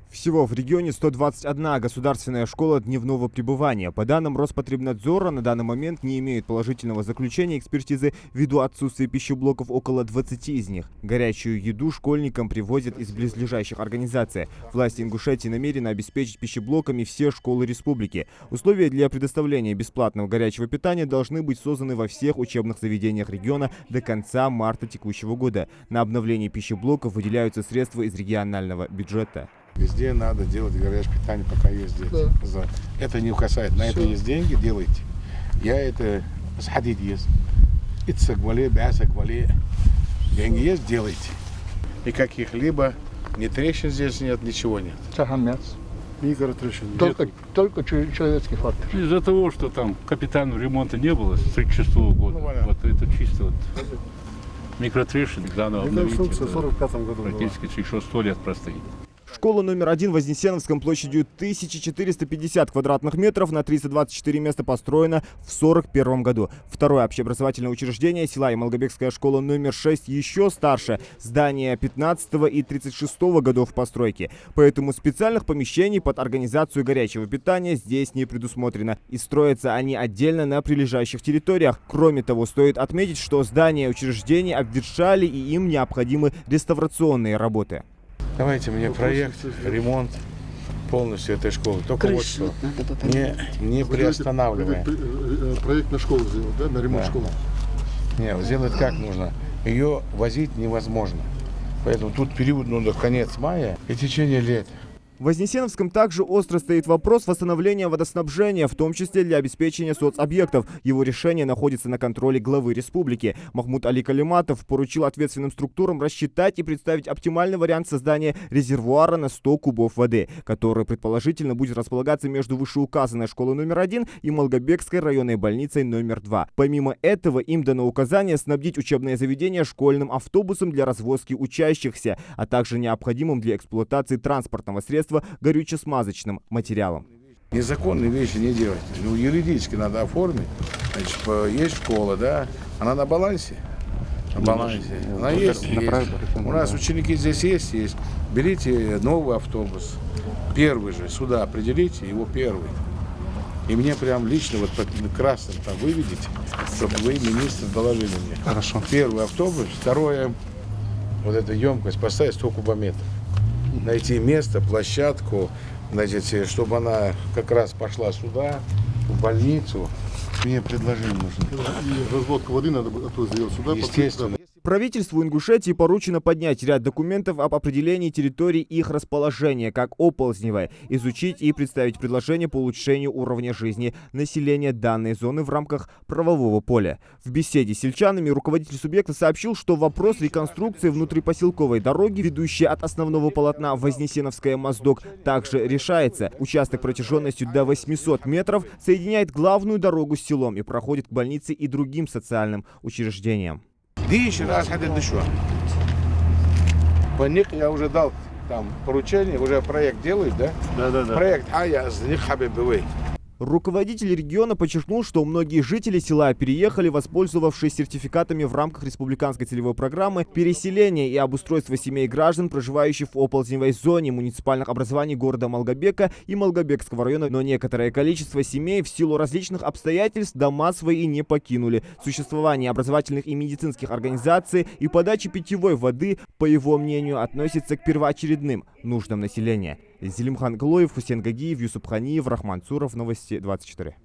Всего в регионе 121 государственная школа дневного пребывания. По данным Роспотребнадзора, на данный момент не имеют положительного заключения экспертизы ввиду отсутствия пищеблоков около 20 из них. Горячую еду школьникам привозят из близлежащих организаций. Власти Ингушетии намерены обеспечить пищеблоками все школы республики. Условия для предоставления бесплатного горячего питания должны быть созданы во всех учебных заведениях региона до конца марта текущего года. На обновление пищеблоков выделяются средства из регионального бюджета. Везде надо делать горячее питание, пока есть дети. Да. Это не касается. На это есть деньги, делайте. Я это с хадид есть. Ицагвале, бясагвале. Деньги есть, делайте. Никаких либо ни трещин здесь нет, ничего нет. Микротрещин. Только человеческий фактор. Из-за того, что там капитального ремонта не было с 1936 года. Вот это чисто вот микротрещин. Заново обновить. В 1945 году практически еще 100 лет простоит. Школа номер 1 в Вознесеновском площадью 1450 квадратных метров на 324 места построена в 1941 году. Второе общеобразовательное учреждение села Ямалгобекская школа номер 6 еще старше. Здание 15 и 36 годов постройки. Поэтому специальных помещений под организацию горячего питания здесь не предусмотрено. И строятся они отдельно на прилежащих территориях. Кроме того, стоит отметить, что здания учреждений обветшали и им необходимы реставрационные работы. Давайте мне проект, ремонт полностью этой школы. Только вот что, не приостанавливая. Проект на школу сделать, да? На ремонт школы. Нет, сделать как нужно. Ее возить невозможно. Поэтому тут период до конец мая и течение лет. В Вознесеновском также остро стоит вопрос восстановления водоснабжения, в том числе для обеспечения соцобъектов. Его решение находится на контроле главы республики. Махмуд Али Калиматов поручил ответственным структурам рассчитать и представить оптимальный вариант создания резервуара на 100 кубов воды, который предположительно будет располагаться между вышеуказанной школой номер 1 и Малгобекской районной больницей номер 2. Помимо этого, им дано указание снабдить учебное заведение школьным автобусом для развозки учащихся, а также необходимым для эксплуатации транспортного средства горюче-смазочным материалом. Незаконные вещи не делать. Ну, юридически надо оформить. Значит, есть школа, да? Она на балансе. На балансе. Она есть. У нас ученики здесь есть. Берите новый автобус. Первый же. Сюда определите его первый. И мне прям лично вот под красным там выведите, чтобы вы, министр, доложили мне. Хорошо. Первый автобус. Второе, вот эта емкость поставить 100 кубометров. Найти место, площадку, значит, чтобы она как раз пошла сюда, в больницу. Мне предложение нужно. И разводка воды надо оттуда сделать сюда. Естественно. Правительству Ингушетии поручено поднять ряд документов об определении территорий и их расположения, как оползневое, изучить и представить предложения по улучшению уровня жизни населения данной зоны в рамках правового поля. В беседе с сельчанами руководитель субъекта сообщил, что вопрос реконструкции внутрипоселковой дороги, ведущей от основного полотна Вознесеновская-Моздок, также решается. Участок протяженностью до 800 метров соединяет главную дорогу с селом и проходит к больнице и другим социальным учреждениям. По них я уже дал там поручение, уже проект делают, да? Да. Проект, я с них хабибывей. Руководитель региона подчеркнул, что многие жители села переехали, воспользовавшись сертификатами в рамках республиканской целевой программы переселения и обустройства семей граждан, проживающих в оползневой зоне муниципальных образований города Малгобека и Малгобекского района, но некоторое количество семей в силу различных обстоятельств дома свои не покинули. Существование образовательных и медицинских организаций и подача питьевой воды, по его мнению, относится к первоочередным нуждам населения. Зелимхан Глоев, Хусейн Гагиев, Юсуп Ханиев, Рахман Цуров, Новости 24.